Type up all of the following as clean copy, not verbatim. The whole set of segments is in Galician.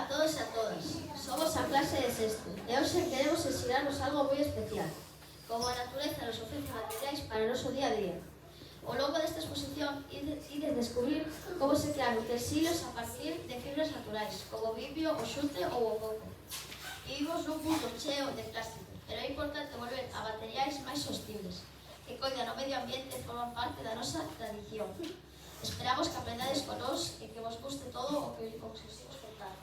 Ola a todos e a todas, somos a clase de sexto e hoxe queremos ensinarnos algo moi especial, como a natureza nos ofrece materiais para o noso día a día. Ao longo desta exposición ides descubrir como se crean utensilios a partir de fibras naturais, como o vibrio, o xute ou o coco. Vivimos nun mundo cheo de plástico, pero é importante volver a materiais máis sostibles, que coidan o medio ambiente e forman parte da nosa tradición. Esperamos que aprendades con nós e que vos guste todo o que os imos contar.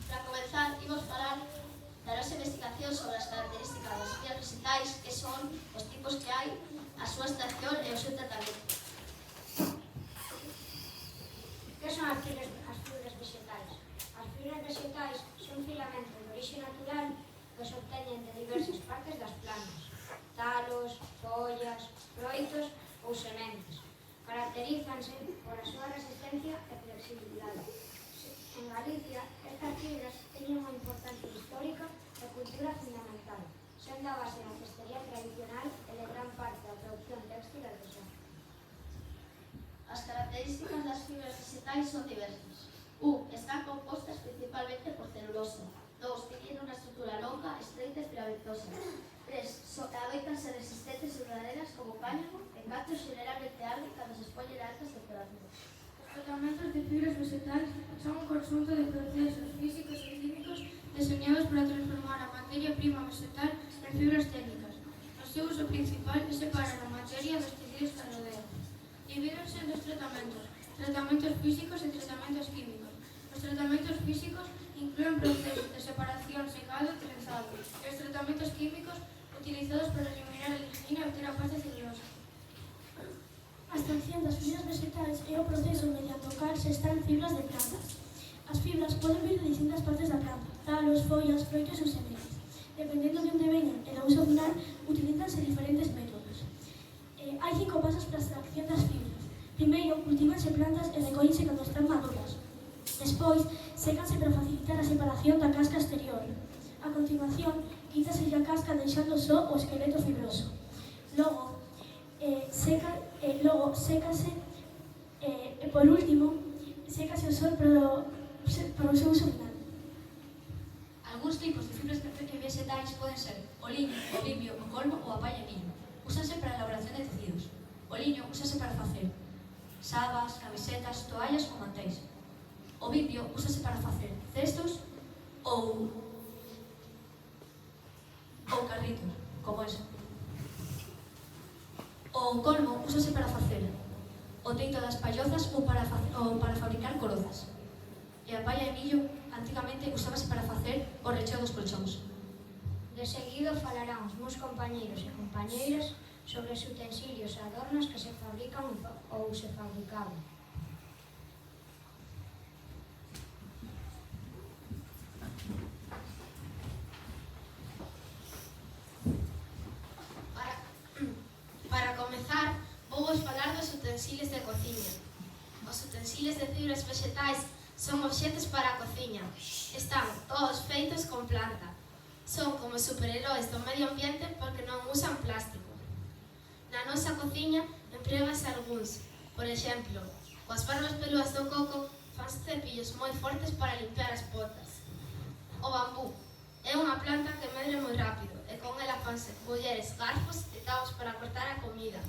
Para comenzar, imos falar da nosa investigación sobre as características das fibras vegetais, que son os tipos que hai, a súa extracción e o seu tratamento. Que son as fibras vegetais? As fibras vegetais son filamentos de orixe natural que se obteñen de diversas partes das plantas, talos, follas, froitos ou sementes. Caracterízanse por a súa resistencia e flexibilidade. En Galicia, estas fibras teñen unha importancia histórica e cultura fundamental, sendo a base da cestería tradicional e de gran parte da producción téxtil artesana. As características das fibras vegetais son diversas. Están compostas principalmente por celulosa. 2. Teñen unha estrutura longa, estreita e filamentosa. 3. Adoitan ser resistentes e duraderas como o cáñamo. E 4. Generalmente arden cando se expoñen a altas temperaturas. Os tratamentos de fibras vegetais son un conxunto de procesos físicos e químicos deseñados para transformar a materia prima vegetal en fibras técnicas. O seu uso principal é separar a materia dos tecidos que a rodean. Divídense en dos tratamentos físicos e tratamentos químicos. Os tratamentos físicos inclúen procesos de separación, secado e trenzado, e os tratamentos químicos utilizados para eliminar a lignina e obter a pasta celulosa. A extracción das fibras vegetais é o proceso mediante o cal se extraen fibras de plantas. As fibras poden vir de distintas partes da planta, talos, follas, froitos ou sementes. Dependendo de onde veñan e do uso final, utilízanse diferentes métodos. Hai 5 pasos para a extracción das fibras. Primeiro, cultívanse plantas e recóllense cando están maduras. Despois, sécanse para facilitar a separación da casca exterior. A continuación, quítase a casca deixando só o esqueleto fibroso. Logo, sécase e por último, sécase o sol para o seu uso final. Algúns tipos de fibras vegetais poden ser o liño, o vibrio, o colmo ou a palla e millo. Úsanse para a elaboración de tecidos. O liño úsase para facer sabas, camisetas, toallas ou mantéis. O vibrio úsase para facer cestos ou carritos, como ese. O colmo úsase para facer o teito das pallozas ou para fabricar corozas. E a palla e millo antigamente usábase para facer o recheo dos colchóns. De seguido falarán os meus compañeiros e compañeiras sobre os utensilios e adornos que se fabrican ou se fabricaban. Para comezar, vou falar dos utensilios de cociña. Os utensilios de fibras vegetais son obxetos para a cociña. Están todos feitos con planta. Son como superheróis do medio ambiente porque non usan plástico. Na nosa cociña empregase algúns. Por exemplo, coas barbas pelúas do coco fanse cepillos moi fortes para limpiar as botas. O bambú é unha planta que medre moi rápido e con ela fanse colleres, garfos e tabos para cortar a comida.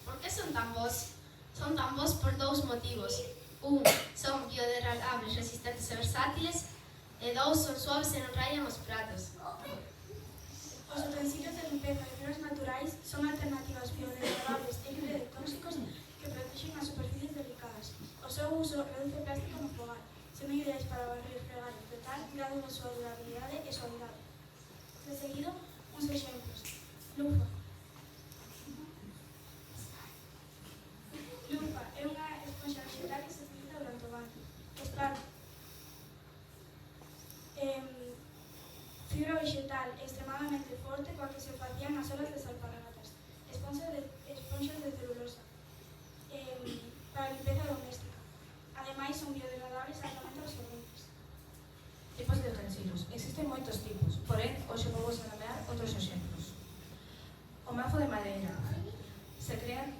Por que son tan bons? Son tan bons por 2 motivos. 1. Son biodegradables, resistentes e versátiles. E 2. Son suaves e non rayan os pratos. Os utensilios de limpeza de fibras naturais son alternativas biodegradables e libre de tóxicos que protexen as superficies delicadas. O seu uso reduce plástico no fogar, sendo ideais para barrer, fregar e fletar, dando a súa durabilidade e suavidade. De seguido, uns exemplos. Lufa. Lufa é unha esponxa vegetal que se utiliza durante o baño. Esparto. Fibra vegetal extremadamente forte coa que se facían as olas das alpargatas. Esponxas de celulosa para a limpeza doméstica. Ademais, son biodegradables e altamente absorbentes. Tipos de utensilios. Existen moitos tipos, porén, hoxe vou nomear outros exemplos. O mazo de madeira. Se crean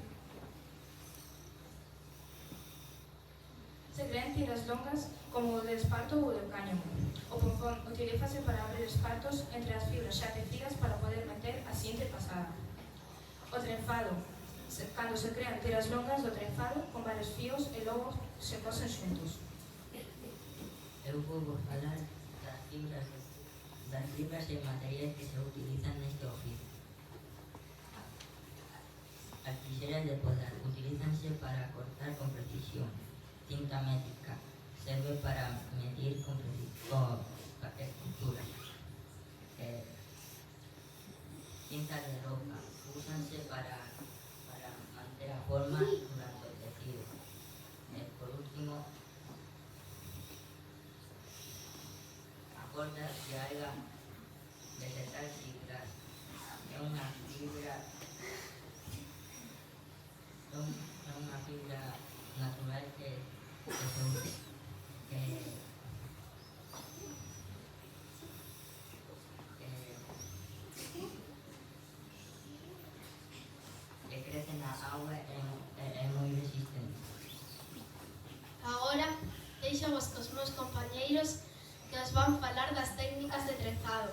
crean tiras longas como o de esparto ou do cáñamo. O ponzón utilízase para abrir espartos entre as fibras xa tecidas para poder meter a siguiente pasada. O trenzado, cando se crean tiras longas do trenzado con varios fíos e logo se cosen xuntos. Eu vou falar das fibras e materiais que se utilizan neste oficio. As tijeras de podar utilízanse para cortar con precisión. Cinta métrica serve para medir con estructura. Cinta de ropa úsanse para manter a forma durante o tecido. Por último, a corda de alga vegetal cigras é unha fibra natural que se usa, que crece na agua e é moi resistente. Agora, deixamos cos meus compañeiros que os van falar das técnicas de trenzado.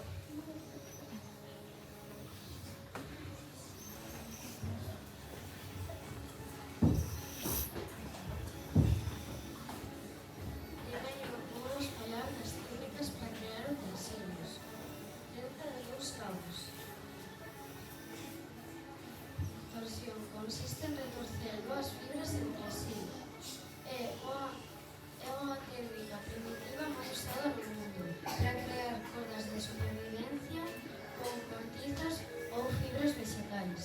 Vamos falar das técnicas para crear utensilios. Trenza de dous cabos. Torsión consiste en retorcer dúas fibras entre sí. É unha técnica primitiva máis usada no mundo para crear cordas de supervivencia con cortizas ou fibras vegetais.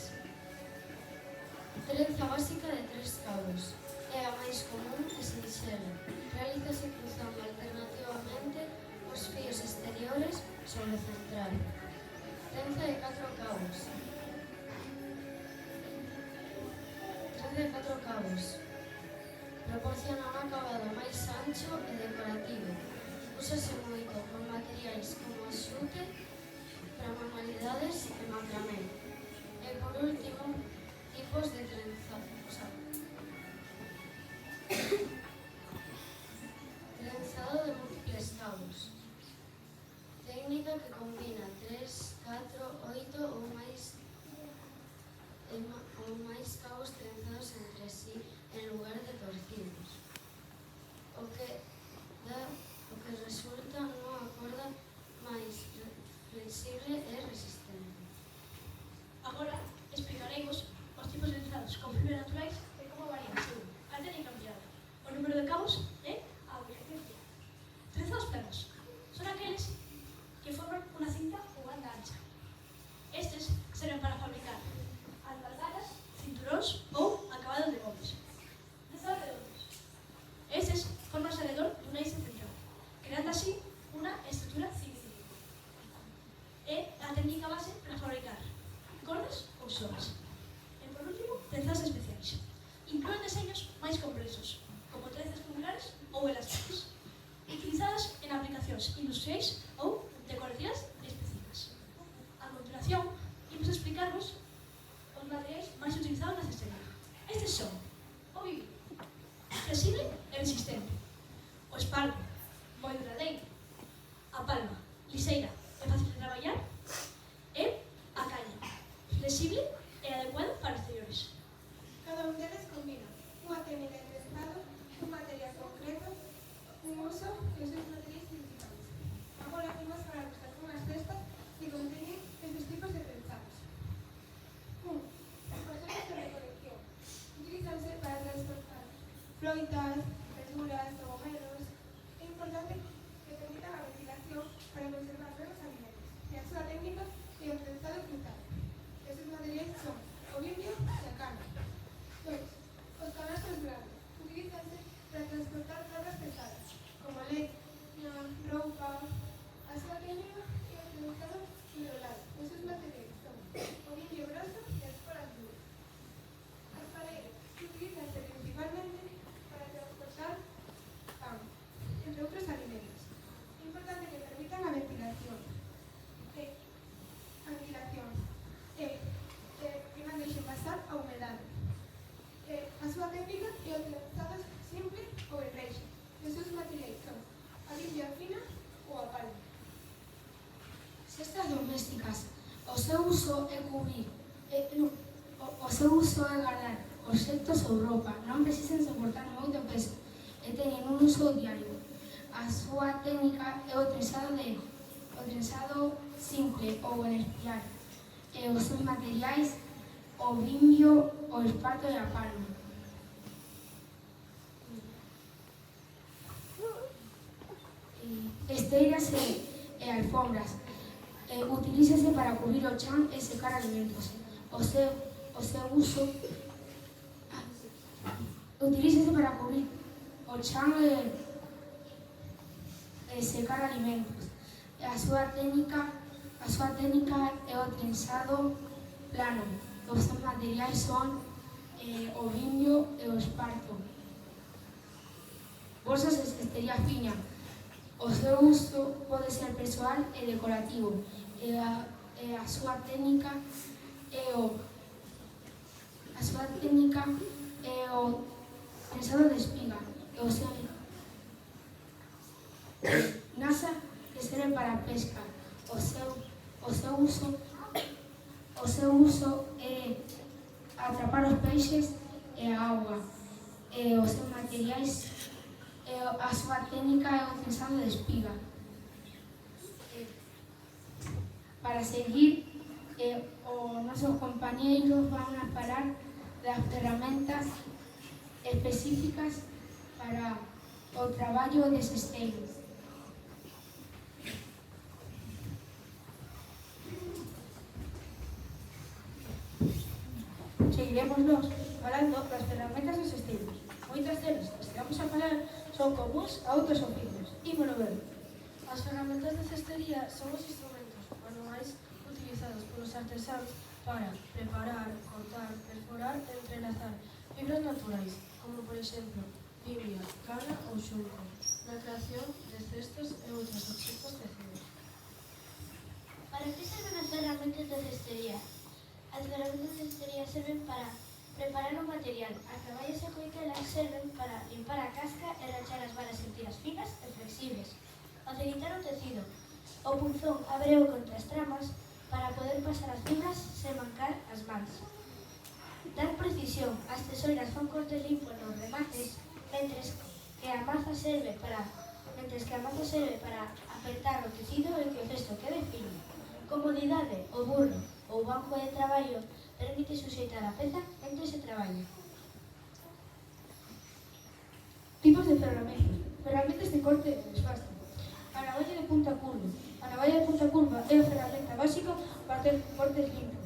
Trenza básica de 3 cabos. É a máis común e sinxela. Realízase cruzando alternativamente os fíos exteriores sobre o central. Trenza de 4 cabos. Trenza de 4 cabos. Proporciona un acabado máis ancho e decorativo. Úsase moito con materiais como xute para manualidades e macramé. E por último, tipos de trenzado. Trenzado de múltiples cabos. Técnica que combina 3, 4, 8 ou máis cabos trenzados entre sí en lugar de torcidos, o que resulta nunha corda máis flexible e resistente. Agora explicaremos os tipos de trenzados con fibras naturais e como varían según a técnica empleada. O número de cabos e a ubicación. Trenzados planos son aqueles que forman unha cinta ou banda ancha. Estes serven para fabricar alpargatas, cinturóns ou acabados de bombes. Trenzados redondos. Estes forman alrededor dun eixo central, creando así unha estrutura cilíndrica. É a técnica base para fabricar cordas ou sogas. E por último, trenzados especiais. Inclúen deseños máis complexos, como trenzas tubulares ou elásticas, utilizadas en aplicacións industriais ou decorativas específicas. A continuación, imos explicarvos os materiais máis utilizados na cestería. Estes son o vidro, flexible e resistente, o espaldo, moi duradeiro, a palma, liseira e fácil de traballar, e a caña, flexible e adecuado para exteriores. Cada un deles combina unha técnica de trenzado, un material concreto, un uso e os seus materiais principais. Agora imos falar de unhas cestas que conteñen estes tipos de trenzados. 1. As caixones de recolección. Utilizanse para transportar froitas, verduras, togomelos. É importante que permitan a ventilación para conservar ben os alimentos. E a súa técnica é o trenzado cruzado. Estes materiais son o vimbio e a cana. 2. Os canastros grandes. Utilizanse para transportar cargas pesadas, como leña, roupa. A súa técnica é o trenzado hidrolado. Os seus materiais son o vimbio grosso e as colas duras. As paredes utilizanse principalmente para transportar pan, entre outros alimentos. É importante que permitan a ventilación. E uso é cubrir, o seu uso é guardar obxectos ou roupa, non precisan soportar moito peso e teñen un uso diario. A súa técnica é o trenzado simple ou en espiral, e os seus materiais o vimbio, o esparto e a palma. Esteiras e alfombras. Utilízase para cubrir o chan e secar alimentos. O seu uso utilízase para cubrir o chan e secar alimentos. A súa técnica é o trenzado plano. Os seus materiais son o vimbio e o esparto. Bolsas de cestería fina. O seu uso pode ser persoal e decorativo, e a súa técnica é o trenzado de espiga, e o seu nasa que serve para a pesca. O seu uso é atrapar os peixes e a auga, e os seus materiais a súa técnica é o trenzado de espiga. Para seguir, os nosos compañeiros van a falar das ferramentas específicas para o traballo de cesteiro. Seguiremos nós falando das ferramentas dos cesteiros. Moitas delas, as que vamos a falar, son comuns a outros oficios. Ímolo ver. As ferramentas de cestería son os instrumentos manuais utilizados polos artesáns para preparar, cortar, perforar e entrelazar fibras naturais, como por exemplo, biblia, cana ou xunco, na creación de cestos e outros obxectos tecidos. Para que serven as ferramentas de cestería? As ferramentas de cestería serven para preparar o material. As navallas e coitelas serven para limpar a casca e rachar as varas en tiras finas e flexibles. Facilitar o tecido. O punzón abre o contra as tramas para poder pasar as fibras sen mancar as mans. Dar precisión. As tesoiras fan corte limpo nos remates, mentres que a maza serve para apertar o tecido e que o cesto quede fino. Comodidade. O burro ou banco de traballo permite suxeitar a peza mentre se traballa. Tipos de ferramentas. Ferramentas de corte e desbaste. A navalla de punta curva. A navalla de punta curva é a ferramenta básica para ter cortes limpos.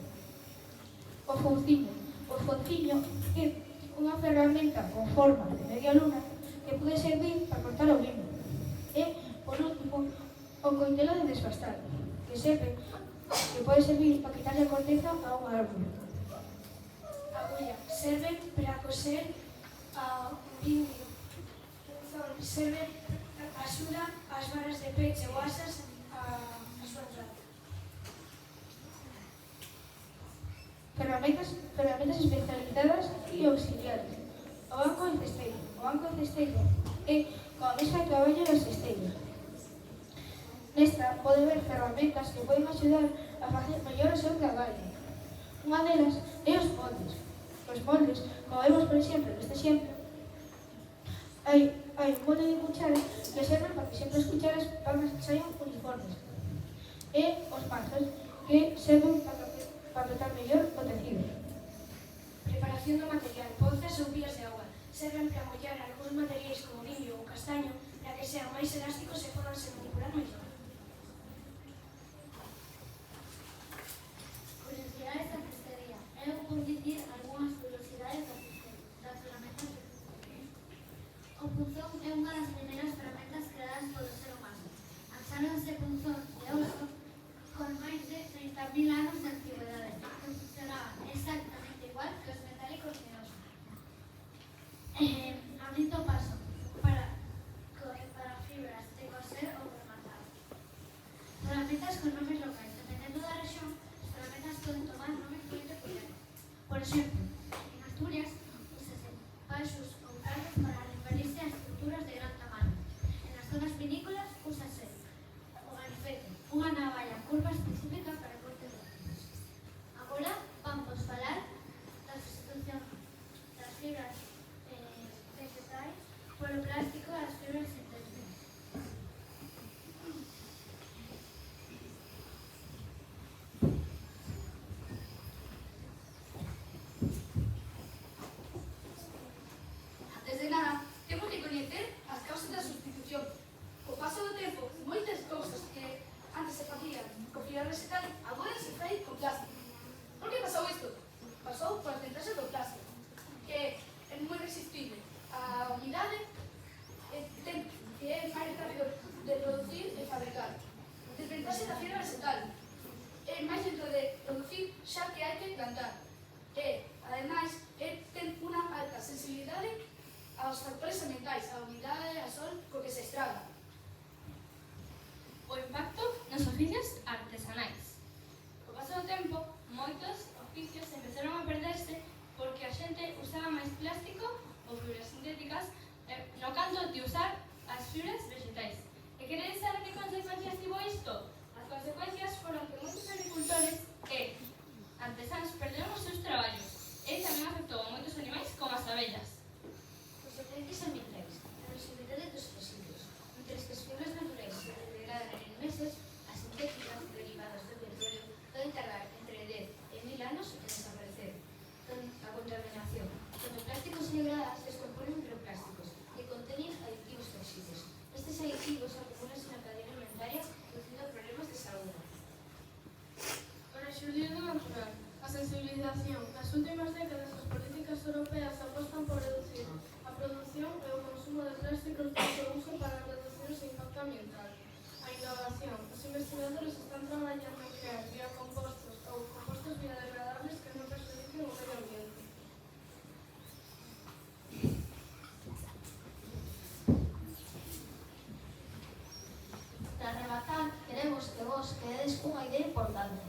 O fouciño. O fouciño é unha ferramenta con forma de media luna que pode servir para cortar o lino. E, por último, o coitelo de desbastar, que pode servir para quitarle a corteza a unha árbore. Agulla. Serven para coser a vimbio. Serven, axuda as varas de peche ou asas a súa entrada. Ferramentas especializadas e auxiliares. O banco de cesteiro. O banco de cesteiro é coa mesa de traballo das cesteiras. Nesta pode ver ferramentas que poden axudar a facer mellor o seu traballo. Unha delas é os moldes. Os moldes, como vemos por exemplo neste exemplo, hai un molde de cuchara que serve para que sempre as cucharas saian uniformes. E os mazos, que serven para apretar mellor o tecido. Preparación do material. Ponzas ou pías de auga. Serven para mollar algúns materiais como vimbio ou castaño para que sean máis elásticos e podanse manipular mellor. Curiosidades da cestería. Eu vou dicir algunhas curiosidades das ferramentas de cestería. O punzón é unha das primeiras ferramentas creadas polo ser humano. Axáronse punzón de oso con máis de 30.000 anos de antigüedade, que funcionaban exactamente igual que os metálicos de oso. Abrindo paso para fibras de coser ou rematar. Ferramentas con nomes locais. Dependendo da rexión, as ferramentas poden tomar nomes moi peculiares. Por exemplo, en Asturias, úsase paxos ou carros para referirse a estruturas de gran tamaño. En as zonas vinícolas, úsase o ganfete, unha navalla curva específica para corte de árboles. polo plástico e as fibras sintéticas. Antes de nada, temos que coñecer as causas da sustitución. Co paso do tempo, moitas cousas que antes se facían con fibra vegetal agora se fai con plástico. Por que pasou isto? Pasou por as ventaxas do plástico, que é moi resistible á humidade, que é máis rápido de producir e fabricar. Desventaxe da fibra vegetal, é máis lento de producir xa que hai que plantar. E, ademais, ten unha alta sensibilidade aos factores ambientais, a humidade, a sol, co que se estraga. O impacto nos oficios artesanais. Co paso do tempo, moitos oficios empezaron a perderse porque a xente usaba máis plástico ou fibras sintéticas no canto de usar as fibras vegetais. E queredes saber que consecuencias tivo isto? As consecuencias foron que moitos agricultores e artesanos perderon os seus traballos e tamén afectou a moitos animais como as abellas. Consecuencias ambientais. A visibilidade dos residuos. Mentres que as fibras naturais se degradan en meses, as sintéticas derivadas do petróleo poden tardar entre 10 e 1000 anos en desaparecer. A contaminación. Cando plásticos se degradan, se descomponen microplásticos que conteñen aditivos tóxicos. Estes aditivos acumúlanse na cadena alimentaria producindo problemas de saúde. O rexurdir do natural. A sensibilización. Nas últimas décadas, as políticas europeas apostan por reducir a produción e o consumo de plásticos do seu uso para reducir o seu impacto ambiental. A innovación. Os investigadores están traballando en crear biocompostos ou compostos biodegradables que non perxudiquen o medio ambiente. Para rematar, queremos que vos quededes cunha idea importante.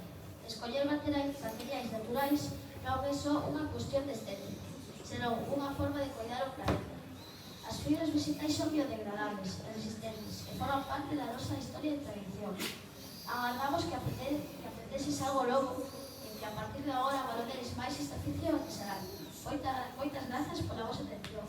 Escoller materiais naturais non é só unha cuestión de estética, senón unha forma de cuidar o planeta. As fibras vegetais son biodegradables e resistentes e forman parte da nosa historia e tradición. Agardamos que aprendeses algo logo e que a partir de agora valoredes máis este oficio artesanal. Moitas grazas pola vosa atención.